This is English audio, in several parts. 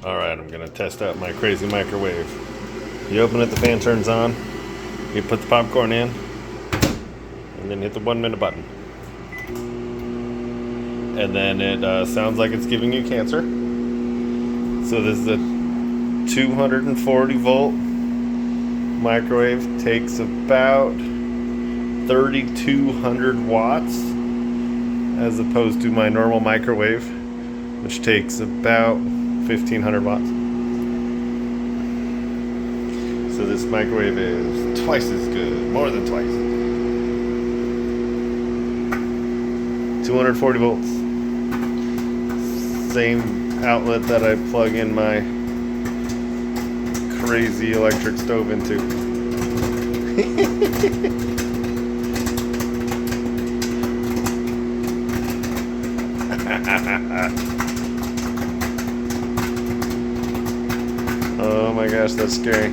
Alright, I'm gonna test out my crazy microwave. You open it, the fan turns on, you put the popcorn in, and then hit the 1 minute button. And then it sounds like it's giving you cancer. So this is a 240 volt microwave, takes about 3,200 watts as opposed to my normal microwave, which takes about 1,500 watts. So this microwave is twice as good, more than twice. 240 volts. Same outlet that I plug in my crazy electric stove into. Oh my gosh, that's scary.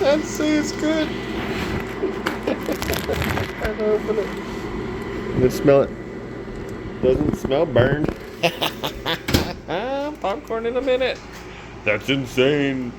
I'd say it's good. I'd open it. Let's smell it. Doesn't smell burned. Popcorn in a minute. That's insane.